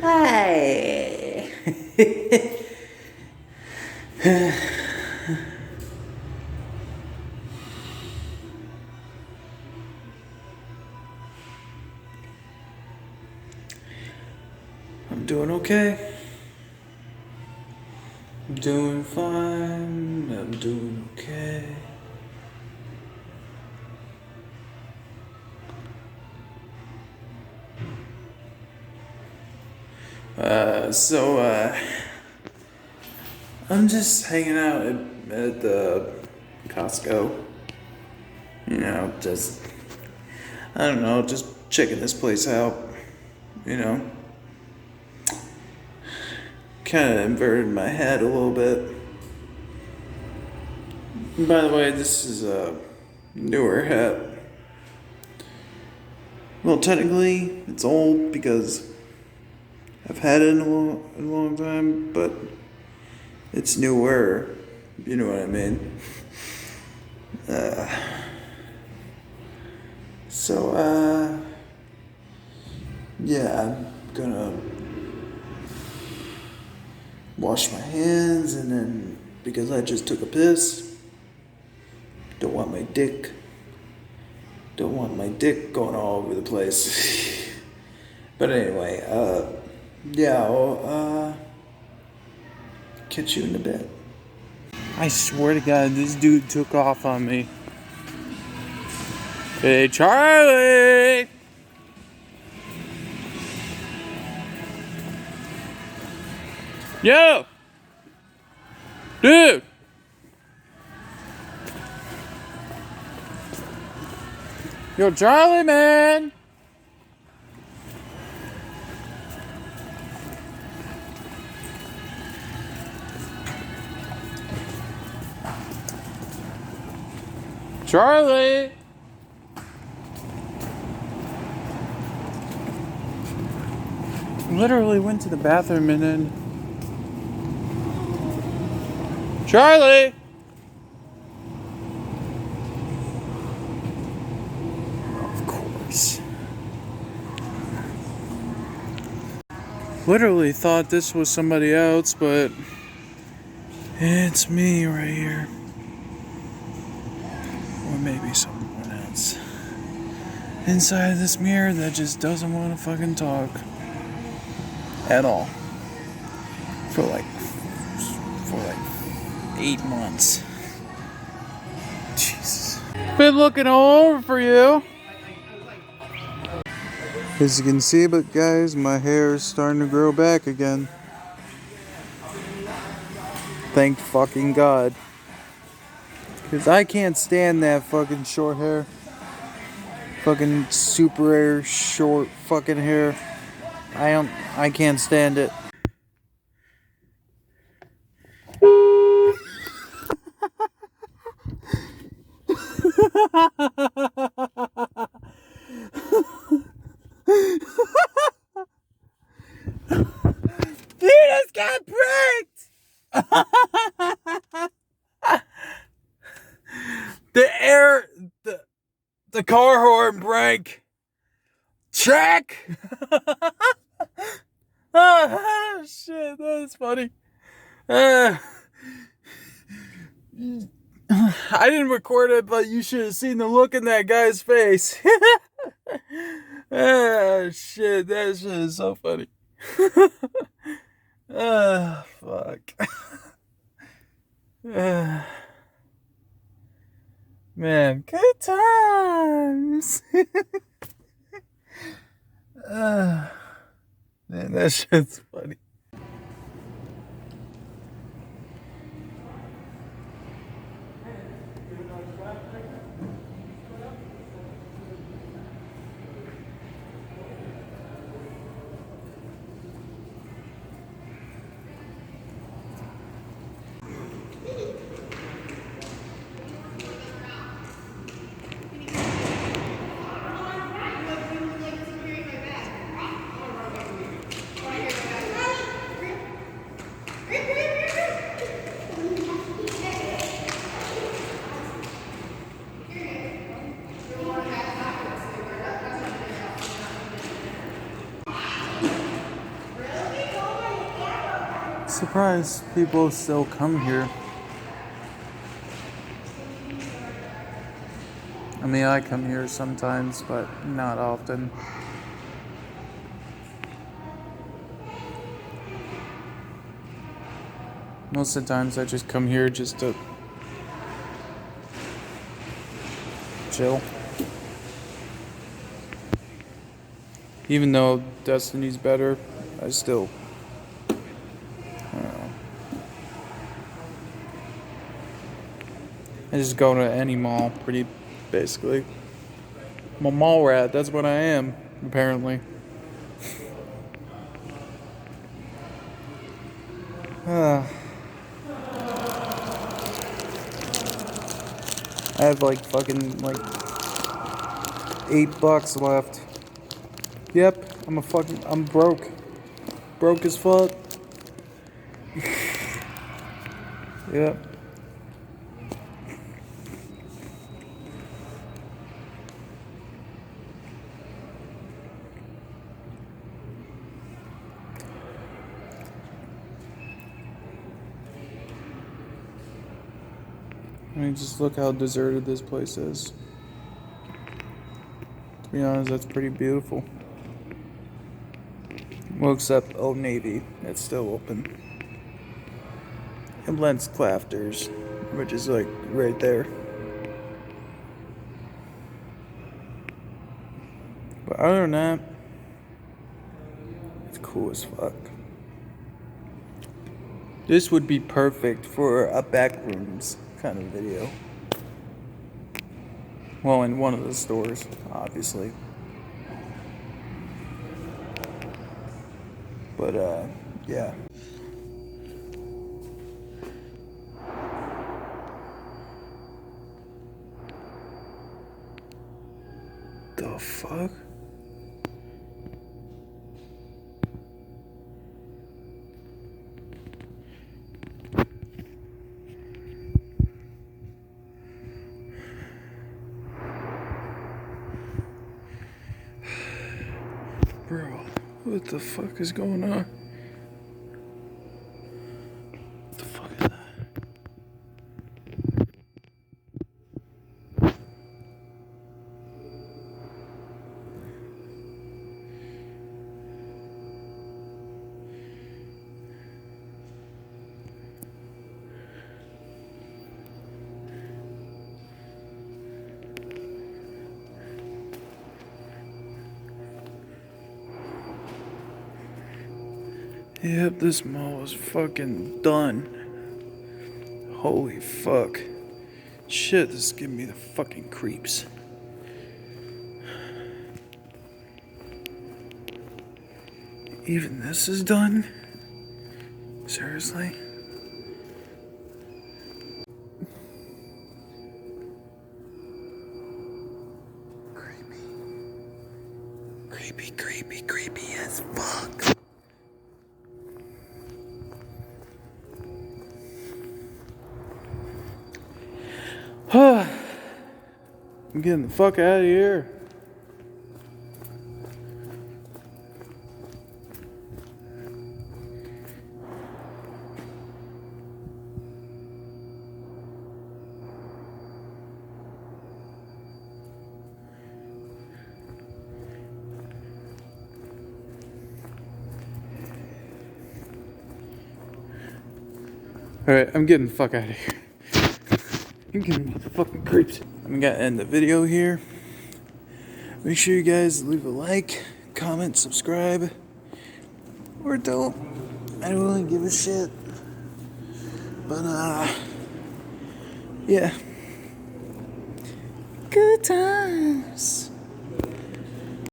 Hi. I'm doing okay. I'm doing fine. I'm doing okay. I'm just hanging out at the Costco. Just, I don't know, just checking this place out. You know, kind of inverted my head a little bit. And by the way, this is a newer hat. Well, technically, it's old because I've had it in a long time, but it's newer. You know what I mean? So, yeah, I'm gonna wash my hands and then, because I just took a piss, don't want my dick going all over the place. But anyway, yeah, I'll, catch you in a bit. I swear to God, this dude took off on me. Hey, Charlie! Yo! Dude! Yo, Charlie, man! Charlie! Literally went to the bathroom and then... Charlie! Of course. Literally thought this was somebody else, but it's me right here. Or maybe someone else. Inside this mirror that just doesn't want to fucking talk. At all. For like 8 months. Jesus. Been looking all over for you. As you can see, but guys, my hair is starting to grow back again. Thank fucking God. Because I can't stand that fucking short hair. Fucking super short fucking hair. I can't stand it. You just got pranked! The car horn prank. Check! Oh, shit, that's funny. I didn't record it, but you should have seen the look in that guy's face. Ah, shit, that shit is so funny. Ah, fuck. Man, good times. Man, that shit's funny. Surprised people still come here. I mean, I come here sometimes, but not often. Most of the times I just come here just to chill. Even though Destiny's better, I still, I don't know. I just go to any mall, basically. I'm a mall rat, that's what I am, apparently. I have like fucking like $8 left. Yep, I'm broke. Broke as fuck. Yep. I mean, just look how deserted this place is. To be honest, that's pretty beautiful. Well, except Old Navy, it's still open. And Lens Clafters, which is like right there. But other than that, it's cool as fuck. This would be perfect for a backrooms kind of video. Well, in one of the stores, obviously. But, yeah. The fuck? Bro, what the fuck is going on? What the fuck is that? Yep, this mall is fucking done. Holy fuck. Shit, this is giving me the fucking creeps. Even this is done? Seriously? Creepy as fuck. I'm getting the fuck out of here. Alright, I'm getting the fuck out of here. I'm getting the fucking creeps. I'm gonna end the video here. Make sure you guys leave a like, comment, subscribe, or don't. I don't really give a shit. But, yeah. Good times.